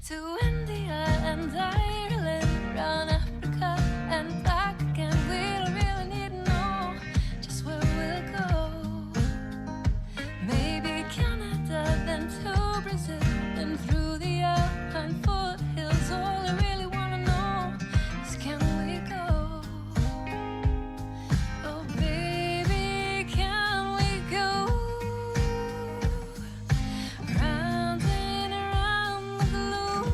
to India and Ireland, round Africa and back again. We don't really need to know just where we'll go. Maybe Canada, then to Brazil, then through the Alpine foothills. All I really want to know is, can we go? Oh baby, can we go? Round and around the globe.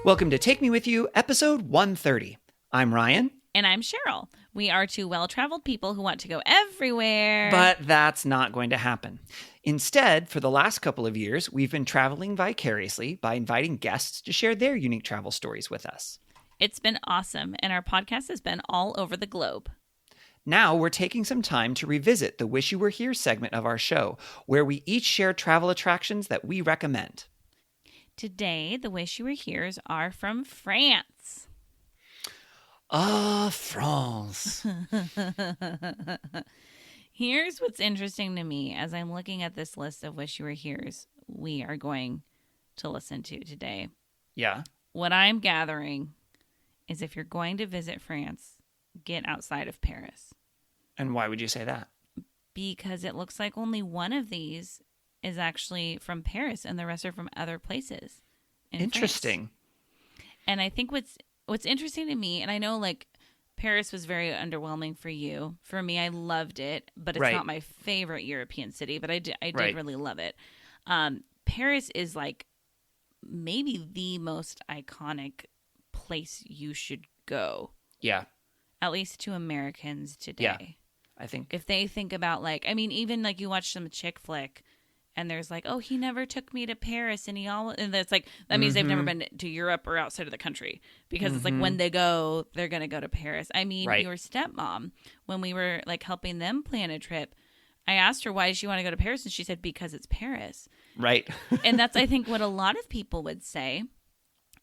Welcome to Take Me With You, episode 130. I'm Ryan, And I'm Cheryl. We are two well-traveled people who want to go everywhere. but that's not going to happen. Instead, for the last couple of years, we've been traveling vicariously by inviting guests to share their unique travel stories with us. It's been awesome, and our podcast has been all over the globe. Now we're taking some time to revisit the Wish You Were Here segment of our show, where we each share travel attractions that we recommend. Today, the Wish You Were Here's are from France. France. Here's what's interesting to me as I'm looking at this list of Wish You Were Here's we are going to listen to today. Yeah. What I'm gathering is if you're going to visit France, get outside of Paris. And why would you say that? Because it looks like only one of these is actually from Paris and the rest are from other places. in France. Interesting. And I think what's interesting to me, and I know like Paris was very underwhelming for you. For me, I loved it, but it's Right. not my favorite European city, but I did Right. really love it. Paris is like maybe the most iconic place you should go, Yeah. at least to Americans today. Yeah. I think. If they think about like, I mean, even like you watch some chick flick and there's like, oh, he never took me to Paris and and that's like, that means they've never been to Europe or outside of the country because it's like when they go, they're going to go to Paris. I mean, Right. your stepmom, when we were like helping them plan a trip, I asked her why she wanted to go to Paris and she said, because it's Paris. Right. And that's, I think, what a lot of people would say.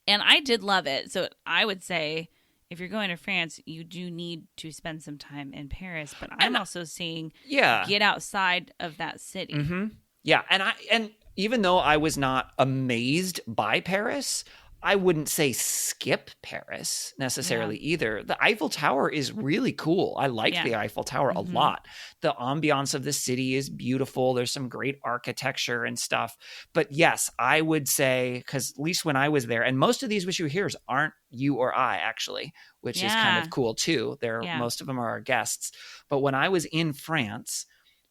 And I did love it. So I would say, if you're going to France, you do need to spend some time in Paris. But I'm also seeing Yeah. get outside of that city. Mm-hmm. Yeah, and even though I was not amazed by Paris, I wouldn't say skip Paris necessarily either. The Eiffel Tower is really cool. I like Yeah. the Eiffel Tower a lot. The ambiance of the city is beautiful. There's some great architecture and stuff. But yes, I would say, because at least when I was there, and most of these Wish You Were Here's aren't you or I actually, which is kind Yeah. of cool too. Yeah. Most of them are our guests. But when I was in France,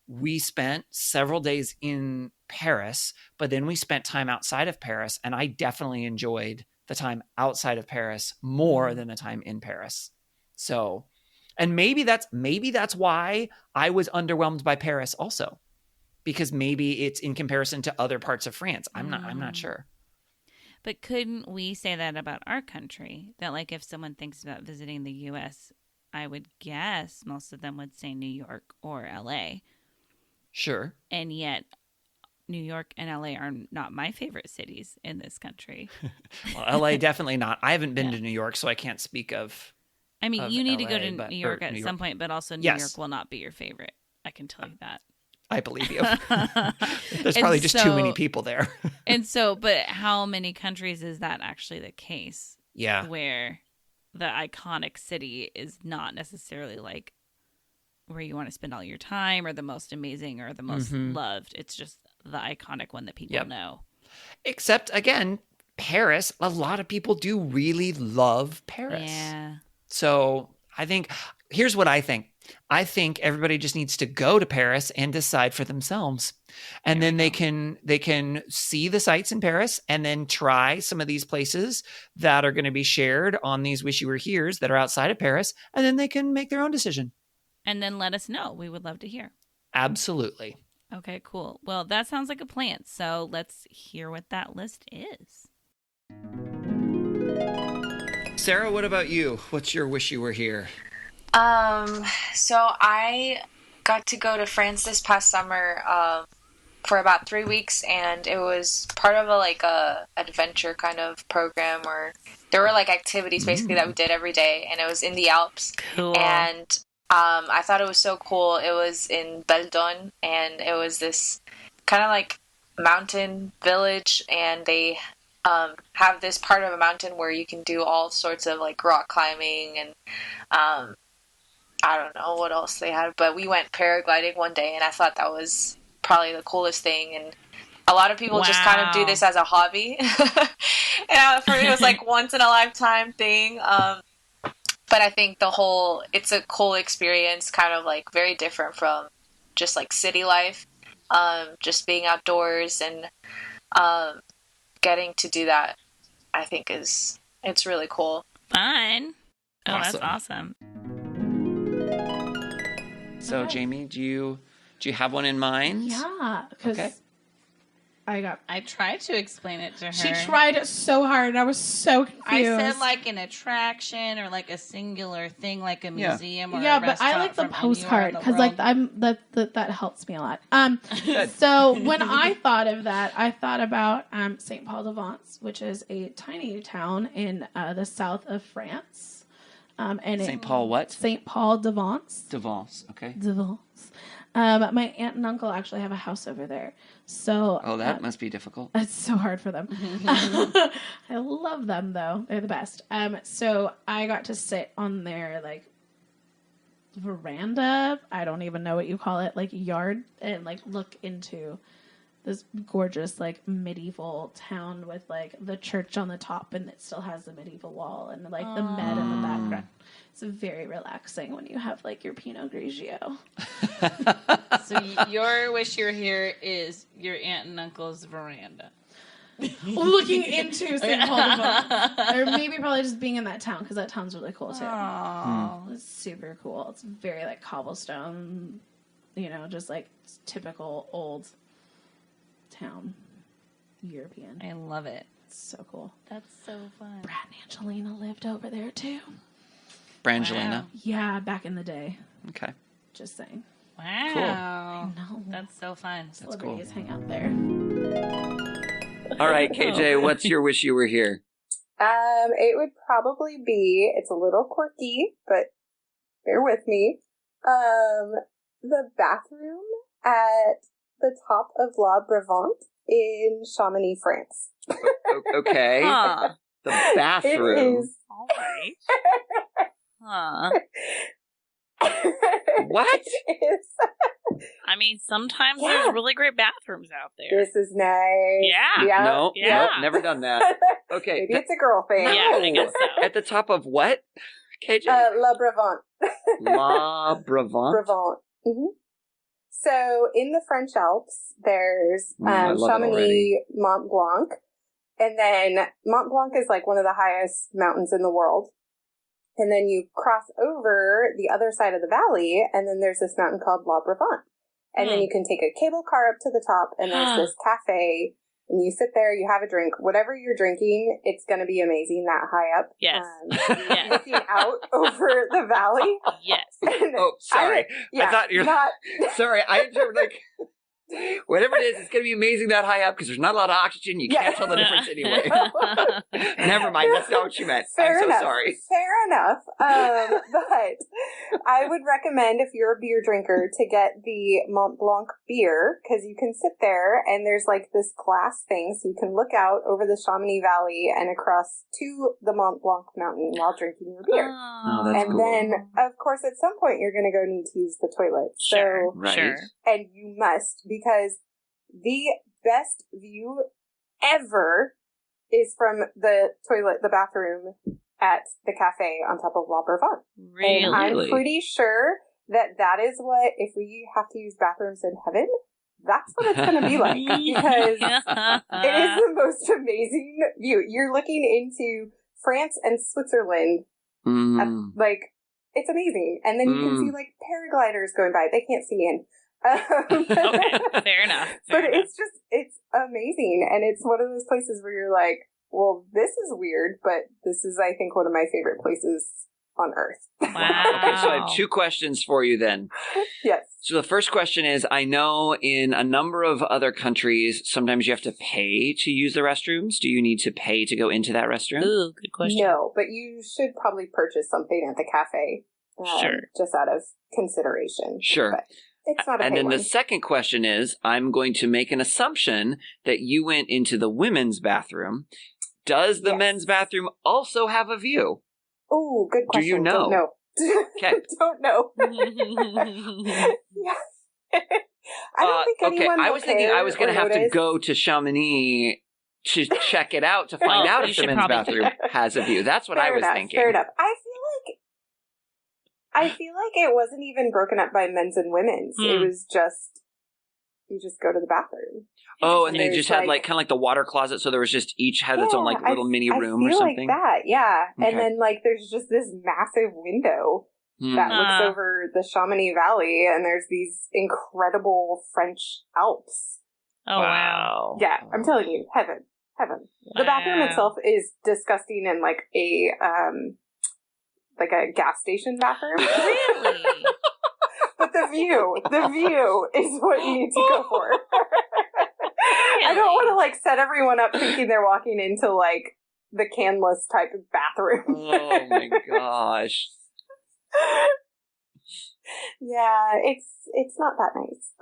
we spent several days in Paris, but then we spent time outside of Paris, and I definitely enjoyed the time outside of Paris more than the time in Paris. So, and maybe that's why I was underwhelmed by Paris also, because maybe it's in comparison to other parts of France. I'm not sure. But couldn't we say that about our country? That like if someone thinks about visiting the U.S., I would guess most of them would say New York or L.A. Sure. And yet New York and LA are not my favorite cities in this country. Well, LA definitely not. I haven't been Yeah. to New York, so I can't speak of. I mean, Of you need to go LA, to but- New York or at New some York. point, but also New Yes. York will not be your favorite. I can tell you that. I believe you. There's And probably just too many so- people there. And so, but how many countries is that actually the case Yeah. where the iconic city is not necessarily like where you want to spend all your time or the most amazing or the most loved? It's just the iconic one that people Yep. know. Except, again, Paris, a lot of people do really love Paris. Yeah. So here's what I think. I think everybody just needs to go to Paris and decide for themselves. And then they can see the sights in Paris and then try some of these places that are going to be shared on these Wish You Were Here's that are outside of Paris. And then they can make their own decision. And then let us know. We would love to hear. Absolutely. Okay, cool. Well, that sounds like a plan. So let's hear what that list is. Sarah, what about you? What's your Wish You Were Here? So I got to go to France this past summer, for about 3 weeks, and it was part of a adventure kind of program where there were like activities basically that we did every day, and it was in the Alps. Cool. And I thought it was so cool. It was in Beldon, and it was this kind of like mountain village, and they have this part of a mountain where you can do all sorts of like rock climbing and I don't know what else they had, but we went paragliding one day, and I thought that was probably the coolest thing. And a lot of people just kind of do this as a hobby, and for me, it was like once in a lifetime thing. But I think it's a cool experience, kind of like very different from just like city life. Just being outdoors and getting to do that, I think it's really cool. Fun. Oh, Awesome. that's awesome. So, Jamie, do you have one in mind? Yeah, because Okay. I tried to explain it to her. she tried so hard, and I was so confused. I said like an attraction or like a singular thing, like a museum or yeah, a but I restaurant like the from anywhere postcard in the because like world. that helps me a lot. So when I thought of that, I thought about Saint Paul de Vence, which is a tiny town in the south of France. And St. Paul what? Saint Paul de Vence. De Vence, okay. De Vence. My aunt and uncle actually have a house over there. So Oh, that must be difficult. it's so hard for them. I love them though; they're the best. So I got to sit on their like veranda. I don't even know what you call it, like yard, and like look into this gorgeous like medieval town with like the church on the top, and it still has the medieval wall and like the Med in the background. It's very relaxing when you have like your Pinot Grigio. So your wish you're here is your aunt and uncle's veranda. Looking into St. Paul de Vence. Or maybe probably just being in that town, because that town's really cool too. Oh, It's super cool. It's very like cobblestone, just like typical old town European. I love it. It's so cool. That's so fun. Brad and Angelina lived over there too. Brangelina. Wow. Yeah, back in the day. Okay. Just saying. Wow. No. That's so fun. Celebrities hang out there. All right, KJ, what's your wish you were here? It would probably be, it's a little quirky, but bear with me. The bathroom at the top of La Brevante in Chamonix, France. Okay. Huh. The bathroom. It is. All right. Huh. What? It is. I mean, sometimes Yeah. there's really great bathrooms out there. This is nice. Yeah. Yeah. No, Yeah. nope, never done that. Okay. Maybe it's a girl thing. Yeah, I guess so. At the top of what? KJ? La Brevante. La Brevante? Brevante. hmm So in the French Alps, there's I love it Chamonix, already. Mont Blanc, and then Mont Blanc is like one of the highest mountains in the world. And then you cross over the other side of the valley, and then there's this mountain called La Brevante. And then you can take a cable car up to the top, and there's this cafe, and you sit there, you have a drink. Whatever you're drinking, it's going to be amazing that high up. Yes. Yes. Looking out over the valley. Yes. And Oh, sorry. yeah, I thought you were... not... Sorry, I interpreted like... Whatever it is, it's going to be amazing that high up because there's not a lot of oxygen. You can't tell the difference anyway. Never mind. That's not what you meant. Fair I'm enough. so sorry. Fair enough. But I would recommend, if you're a beer drinker, to get the Mont Blanc beer, because you can sit there and there's like this glass thing, so you can look out over the Chamonix Valley and across to the Mont Blanc mountain while drinking your beer. Oh, that's And cool. then, of course, at some point you're going to go need to use the toilet. Sure. So, Right. Sure. and you must, because the best view ever is from the toilet, the bathroom at the cafe on top of La Brevante. Really? And I'm Really? pretty sure that is what, if we have to use bathrooms in heaven, that's what it's going to be like. Because it is the most amazing view. You're looking into France and Switzerland. Mm. Like, it's amazing. And then you can see like paragliders going by. They can't see in. Okay, fair enough. But it's amazing. And it's one of those places where you're like, well, this is weird, but this is, I think, one of my favorite places on earth. Wow. Okay, so I have two questions for you then. Yes. So the first question is, I know in a number of other countries, sometimes you have to pay to use the restrooms. Do you need to pay to go into that restroom? Ooh, good question. No, but you should probably purchase something at the cafe. Sure. Just out of consideration. Sure. But it's not a And pay then one. the second question is, I'm going to make an assumption that you went into the women's bathroom Does the Yes. men's bathroom also have a view? Oh, good Do question. you know? Don't know. Okay. Don't know. Yeah. I don't think anyone I will was thinking care I was going or to have to notice. go to Chamonix to check it out to find Oh, out you if the should men's probably bathroom has a view. That's what I Fair was enough, thinking. Fair enough. I feel like it wasn't even broken up by men's and women's. It was just you just go to the bathroom. Oh, and they There's just had like kind of like the water closet, so there was just each had its own like Yeah, little mini room I or feel something. like that, yeah. Okay. And then like there's just this massive window that looks over the Chamonix Valley, and there's these incredible French Alps. Oh, wow. Yeah, I'm telling you, heaven. The bathroom Wow. itself is disgusting and like a gas station bathroom. Really? But the view is what you need to go for. I don't want to like set everyone up thinking they're walking into like the canless type of bathroom. Oh my gosh. Yeah, it's not that nice,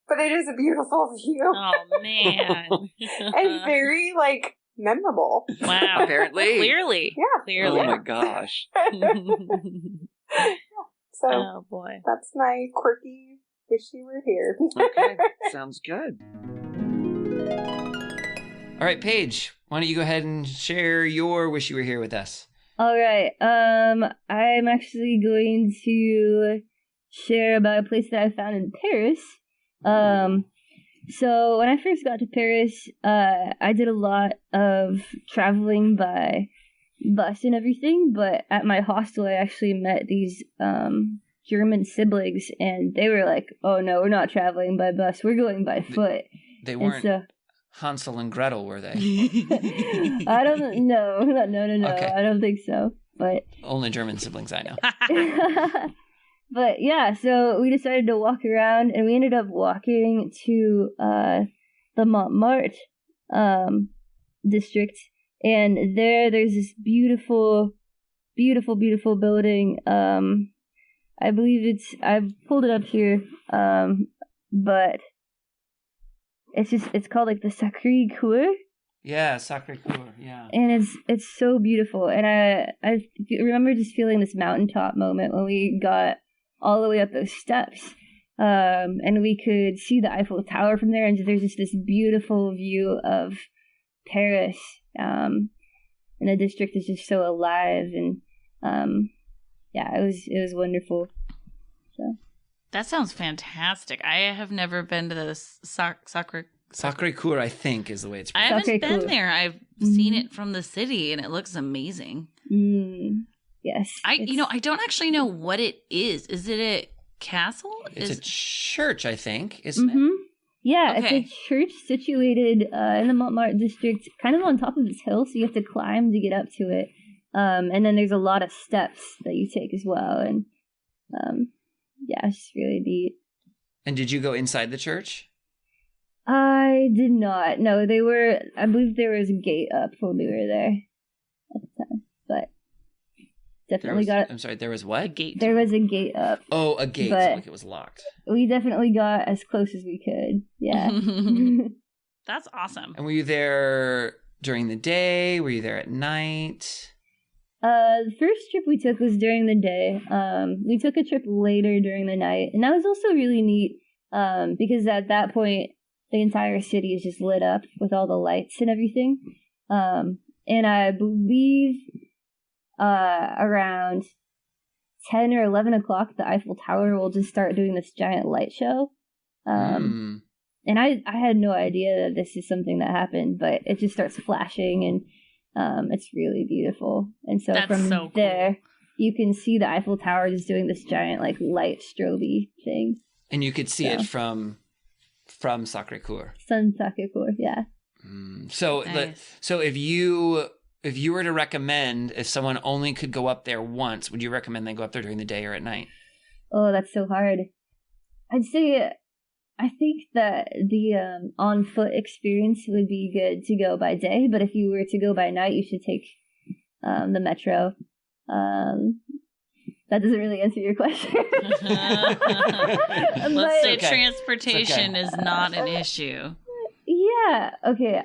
but it is a beautiful view Oh, man. and very like memorable. Wow. Apparently. Clearly. Yeah. Clearly. Oh my gosh. So Oh, boy. that's my quirky wish you were here. Okay, sounds good. All right, Paige, why don't you go ahead and share your wish you were here with us? All right. I'm actually going to share about a place that I found in Paris. So when I first got to Paris, I did a lot of traveling by bus and everything, but at my hostel I actually met these German siblings, and they were like, "Oh no, we're not traveling by bus. We're going by foot." They weren't And Hansel and Gretel, were they? I don't know. No. Okay. I don't think so. But Only German siblings I know. but yeah, so we decided to walk around, and we ended up walking to the Montmartre district, and there's this beautiful building. I believe I've pulled it up here, but it's called like the Sacré-Cœur. Yeah, Sacré-Cœur, yeah. And it's so beautiful, and I remember just feeling this mountaintop moment when we got all the way up those steps, and we could see the Eiffel Tower from there, and there's just this beautiful view of Paris, and the district is just so alive, and yeah, it was wonderful. So. That sounds fantastic. I have never been to the Sacré-Cœur, I think, is the way it's I pronounced. haven't been Sacré-Cœur. there. I've seen it from the city, and it looks amazing. Yes. I don't actually know what it is. Is it a castle? It's a church, I think, isn't it? Yeah, Okay. it's a church situated in the Montmartre district, kind of on top of this hill, so you have to climb to get up to it. And then there's a lot of steps that you take as well, and yeah, it's just really neat. And did you go inside the church? I did not. No, I believe there was a gate up when we were there at the time, but I'm sorry, there was what? A gate. there was a gate up. Oh, a gate, But- like it was locked. We definitely got as close as we could. Yeah. That's awesome. And were you there during the day? Were you there at night? The first trip we took was during the day. We took a trip later during the night, and that was also really neat because at that point the entire city is just lit up with all the lights and everything. And I believe around 10 or 11 o'clock, the Eiffel Tower will just start doing this giant light show. And I had no idea that this is something that happened, but it just starts flashing, and it's really beautiful. And so That's from so cool. there, you can see the Eiffel Tower just doing this giant like light strobe thing. And you could see it Yeah. from Sacré-Cœur. Sun Sacré-Cœur, yeah. So, Nice. so if you were to recommend, if someone only could go up there once, would you recommend they go up there during the day or at night? Oh, that's so hard. I'd say I think that the on foot experience would be good to go by day, but if you were to go by night, you should take the metro. That doesn't really answer your question. Let's But- say okay. transportation It's is not an issue. Yeah, Yeah. Okay.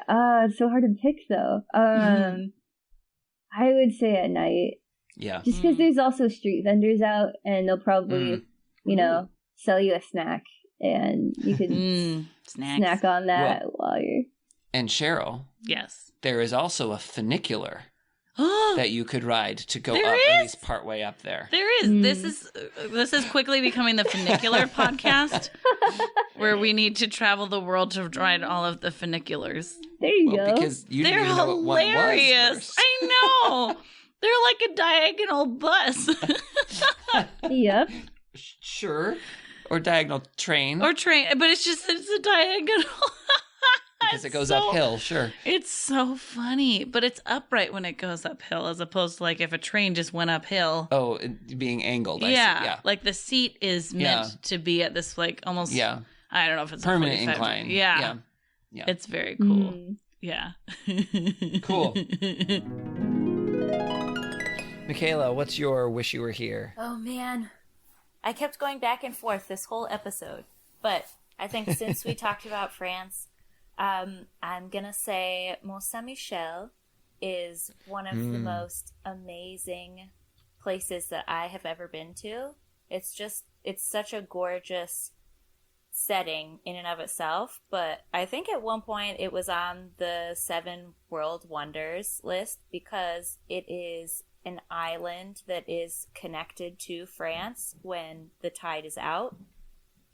It's so hard to pick though. I would say at night, Yeah. just because there's also street vendors out, and they'll probably, sell you a snack, and you can Snacks. snack on that while you're. And Cheryl, Yes. there is also a funicular that you could ride to go There up is? at least part way up there. There is. This is quickly becoming the funicular podcast, where we need to travel the world to ride all of the funiculars. There you go. Because you They're didn't even know what one was hilarious. first. I know. They're like a diagonal bus Yep. Sure. Or diagonal train. or train, but it's a diagonal. because it goes uphill, sure. It's so funny, but it's upright when it goes uphill, as opposed to like if a train just went uphill. Oh, being angled. I see. Yeah, Yeah. like the seat is meant to be at this like almost. Yeah. I don't know if it's Permanent a 45 incline. Yeah. Yeah. It's very cool. Mm. Yeah. Cool. Michaela, what's your wish you were here? Oh man, I kept going back and forth this whole episode, but I think since we talked about France, I'm gonna say Mont Saint Michel is one of the most amazing places that I have ever been to. It's such a gorgeous setting in and of itself, but I think at one point it was on the 7 World Wonders list because it is an island that is connected to France when the tide is out,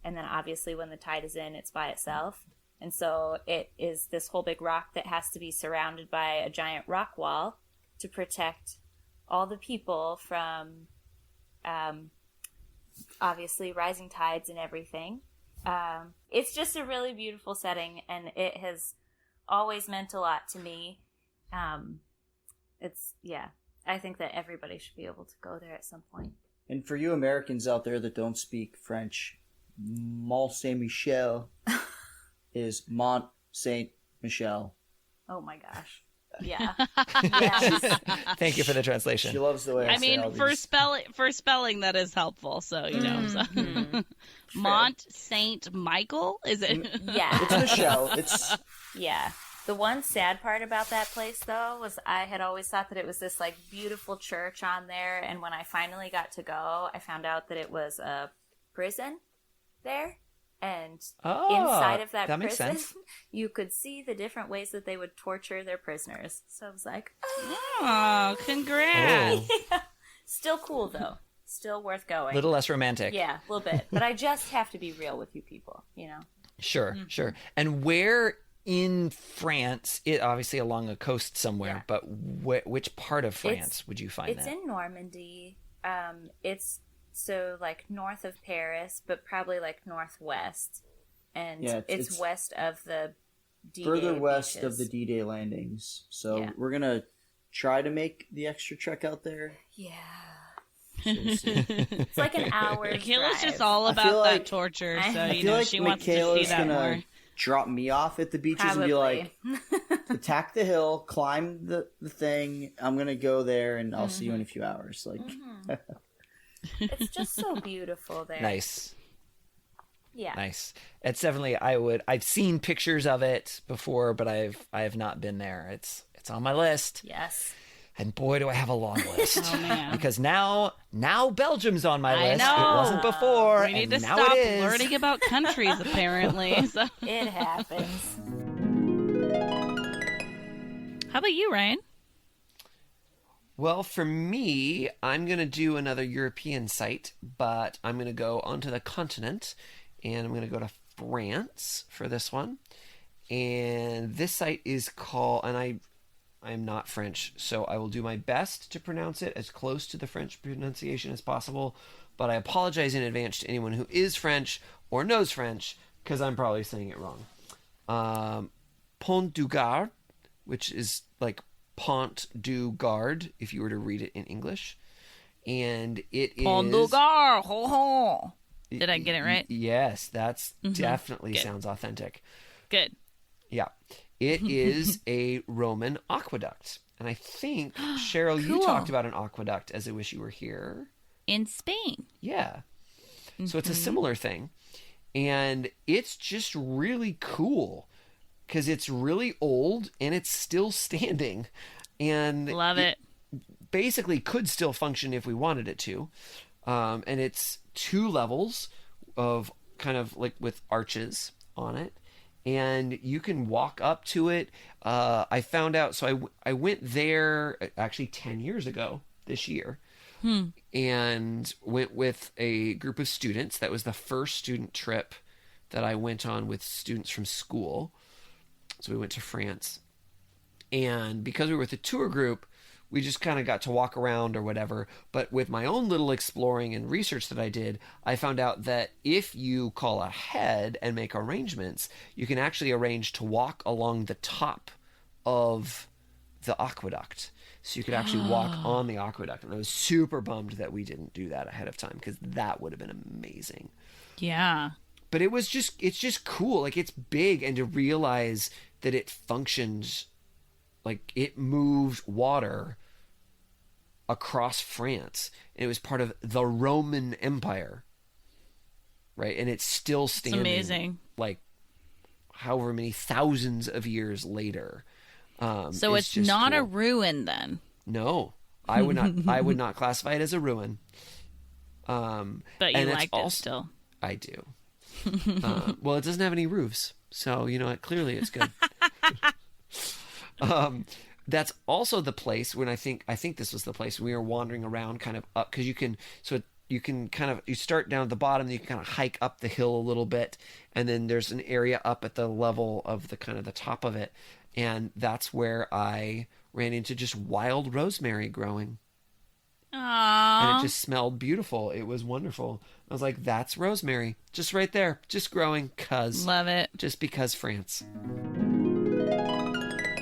and then obviously when the tide is in, it's by itself. And so it is this whole big rock that has to be surrounded by a giant rock wall to protect all the people from obviously rising tides and everything. It's just a really beautiful setting, and it has always meant a lot to me. I think that everybody should be able to go there at some point. And for you Americans out there that don't speak French, Mont Saint Michel is Mont Saint Michel. Oh my gosh. Yeah. Yes. Thank you for the translation. She loves the way I I say mean, all for these. spelling that is helpful. So you know, so. Mont Saint Michael, is it? Yeah. It's Michelle. It's Yeah. The one sad part about that place, though, was I had always thought that it was this, like, beautiful church on there, and when I finally got to go, I found out that it was a prison there, and inside of that makes prison, sense. you could see the different ways that they would torture their prisoners. So I was like, Oh, congrats! Oh, still cool, though. Still worth going. a little less romantic. Yeah, a little bit. But I just have to be real with you people, you know? Sure, sure. And where in France, it obviously along a coast somewhere, but which part of France would you find It's that? in Normandy. It's so like north of Paris, but probably like northwest, and Yeah, it's it's west of the D-Day further west beaches. of the D-Day landings. So Yeah. we're going to try to make the extra trek out there. Yeah, So we'll see. it's like an hour's Michaela's drive. just all I about feel that like- torture, so I you feel know like she wants to see Michaela's that gonna more. drop me off at the beaches and be like, attack the hill, climb the thing. I'm going to go there and I'll see you in a few hours. Like, It's just so beautiful there. Nice. Yeah. Nice. It's definitely I've seen pictures of it before, but I have not been there. It's on my list. Yes. And boy, do I have a long list. Oh man. Because now Belgium's on my I list. know. It wasn't before. We need to and now stop it is. learning about countries, apparently. So. It happens. How about you, Ryan? Well, for me, I'm going to do another European site, but I'm going to go onto the continent, and I'm going to go to France for this one. And this site is called, and I'm not French, so I will do my best to pronounce it as close to the French pronunciation as possible, but I apologize in advance to anyone who is French or knows French, because I'm probably saying it wrong. Pont du Gard, which is like Pont du Gard, if you were to read it in English. And it is... Pont du Gard, ho ho. Did I get it right? Yes, that's definitely Good. sounds authentic. Good. Yeah. It is a Roman aqueduct. And I think, Cheryl, you Cool. talked about an aqueduct as I wish you were here. In Spain. Yeah. So it's a similar thing. And it's just really cool. because it's really old and it's still standing, and Love it. basically could still function if we wanted it to. And it's 2 levels of kind of like with arches on it, and you can walk up to it. I found out, so I went there actually 10 years ago this year, and went with a group of students. That was the first student trip that I went on with students from school. So we went to France, and because we were with a tour group, we just kind of got to walk around or whatever. But with my own little exploring and research that I did, I found out that if you call ahead and make arrangements, you can actually arrange to walk along the top of the aqueduct. So you could actually walk on the aqueduct. And I was super bummed that we didn't do that ahead of time, because that would have been amazing. Yeah. But it's just cool. Like, it's big, and to realize that it functions, like it moved water across France, and it was part of the Roman Empire, right? And it's still standing. It's amazing. Like, however many thousands of years later. So it's just not cool. a ruin then. No, I would not. I would not classify it as a ruin. But you and liked also, it still. I do. Well, it doesn't have any roofs, so you know what? Clearly, it's good. That's also the place when I think this was the place we were wandering around, kind of up, because you can kind of, you start down at the bottom, and you can kind of hike up the hill a little bit, and then there's an area up at the level of the kind of the top of it, and that's where I ran into just wild rosemary growing. Aww. And it just smelled beautiful. It was wonderful. I was like, that's rosemary. Just right there. Just growing. Love it. Just because France.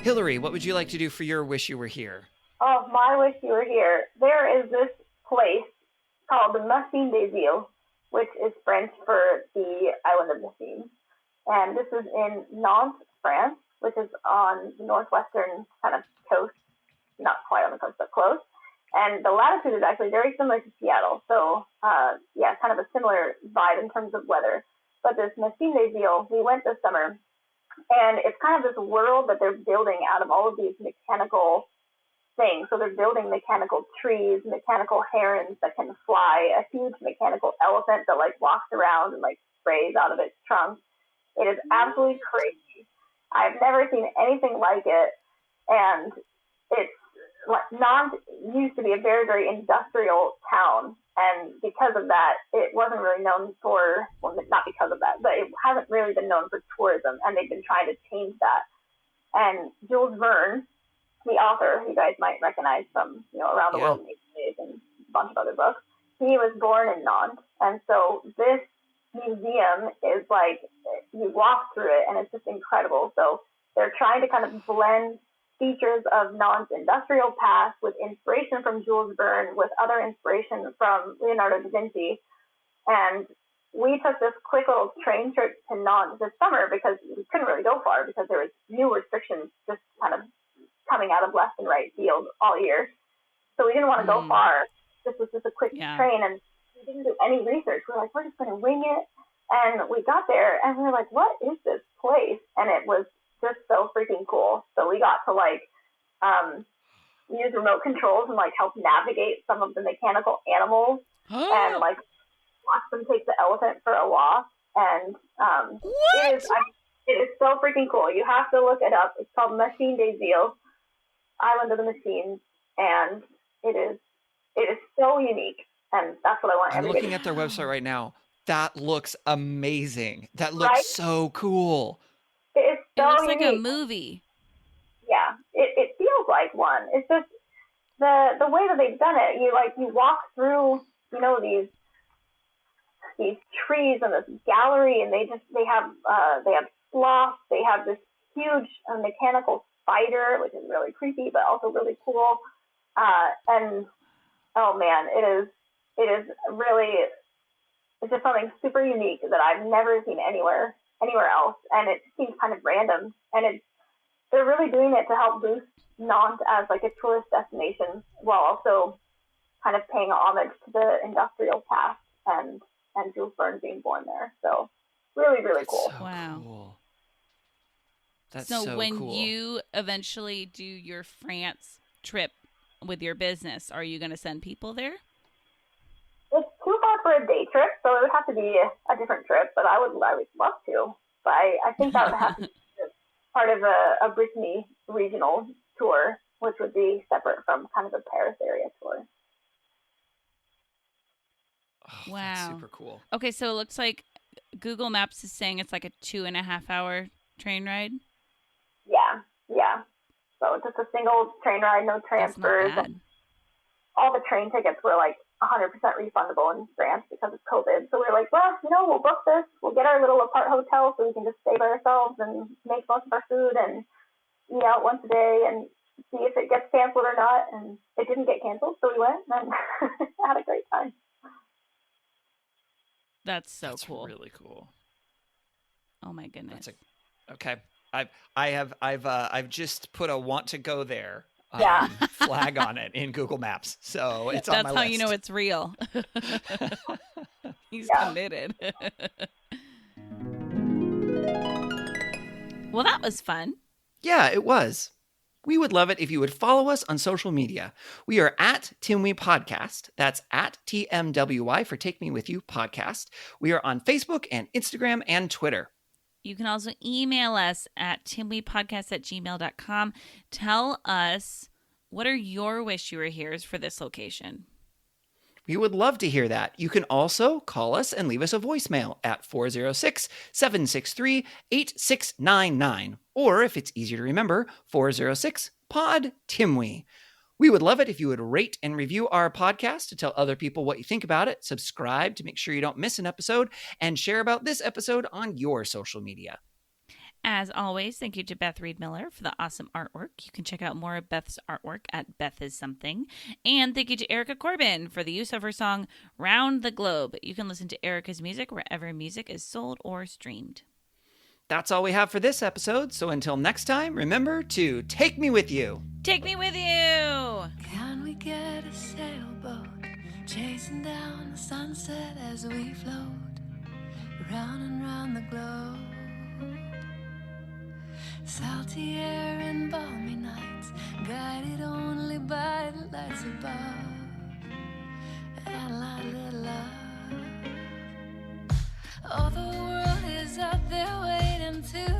Hillary, what would you like to do for your Wish You Were Here? Oh, my wish you were here. There is this place called the Machine des Îles, which is French for the island of Machine. And this is in Nantes, France, which is on the northwestern kind of coast. Not quite on the coast, but close. And the latitude is actually very similar to Seattle. So, yeah, kind of a similar vibe in terms of weather. But this Machine des Îles, we went this summer, and it's kind of this world that they're building out of all of these mechanical things. So they're building mechanical trees, mechanical herons that can fly, a huge mechanical elephant that like walks around and like sprays out of its trunk. It is absolutely crazy. I've never seen anything like it. And it's like, Nantes used to be a very, very industrial town. And because of that, it wasn't really known for, well, not because of that, but it hasn't really been known for tourism. And they've been trying to change that. And Jules Verne, the author, who you guys might recognize from, Around the World in 8 Days and a bunch of other books, he was born in Nantes. And so this museum is like, you walk through it and it's just incredible. So they're trying to kind of blend features of Nantes' industrial past with inspiration from Jules Verne, with other inspiration from Leonardo da Vinci. And we took this quick little train trip to Nantes this summer because we couldn't really go far because there was new restrictions just kind of coming out of left and right field all year. So we didn't want to go far. This was just a quick train, and we didn't do any research. We're like, we're just going to wing it. And we got there, and we were like, what is this place? And it was just so freaking cool. So we got to use remote controls and help navigate some of the mechanical animals and watch them take the elephant for a walk. And it is so freaking cool. You have to look it up. It's called Machine des Îles, Island of the Machines, and it is so unique. And that's what I want. I'm looking at their website right now. That looks amazing. That looks so cool. It's so it looks unique. like a movie. Yeah, it feels like one. It's just the way that they've done it. You walk through, these trees and this gallery, and they have sloths. They have this huge mechanical spider, which is really creepy, but also really cool. And oh man, it is really, it's just something super unique that I've never seen anywhere else, and it seems kind of random. And they're really doing it to help boost Nantes as a tourist destination, while also kind of paying homage to the industrial past and Jules Verne being born there. So really, really cool. So cool. That's So so when cool. you eventually do your France trip with your business, are you going to send people there? It's too far for a day trip, so it would have to be a different trip. But I would love to. But I think that would have to be part of a Brittany regional tour, which would be separate from kind of a Paris area tour. Oh, Wow. That's super cool. Okay, so it looks like Google Maps is saying it's like a 2.5 hour train ride. Yeah. So just a single train ride, no That's not transfers. bad. All the train tickets were like 100% refundable in France because of COVID. So we were like, well, we'll book this. We'll get our little apart hotel so we can just stay by ourselves and make most of our food and eat out once a day and see if it gets canceled or not. And it didn't get canceled, so we went and had a great time. That's so That's cool. really cool. Oh my goodness. Okay. I've just put a want to go there Yeah. flag on it in Google Maps. So it's on my That's how list. you know it's real. He's Yeah. committed. Well, that was fun. Yeah, it was. We would love it if you would follow us on social media. We are at Timwe Podcast. That's at TMWY for Take Me With You Podcast. We are on Facebook and Instagram and Twitter. You can also email us at timwepodcast@gmail.com. Tell us, what are your wish you were here's for this location? We would love to hear that. You can also call us and leave us a voicemail at 406-763-8699. Or if it's easier to remember, 406-POD-TIMWE. We would love it if you would rate and review our podcast to tell other people what you think about it, subscribe to make sure you don't miss an episode, and share about this episode on your social media. As always, thank you to Beth Reed Miller for the awesome artwork. You can check out more of Beth's artwork at Beth Is Something. And thank you to Erica Corbin for the use of her song Round the Globe. You can listen to Erica's music wherever music is sold or streamed. That's all we have for this episode, so until next time, remember to take me with you. Take me with you! Can we get a sailboat chasing down the sunset as we float round and round the globe? Salty air and balmy nights, guided only by the lights above, and light little love. Oh, the world is out there waiting to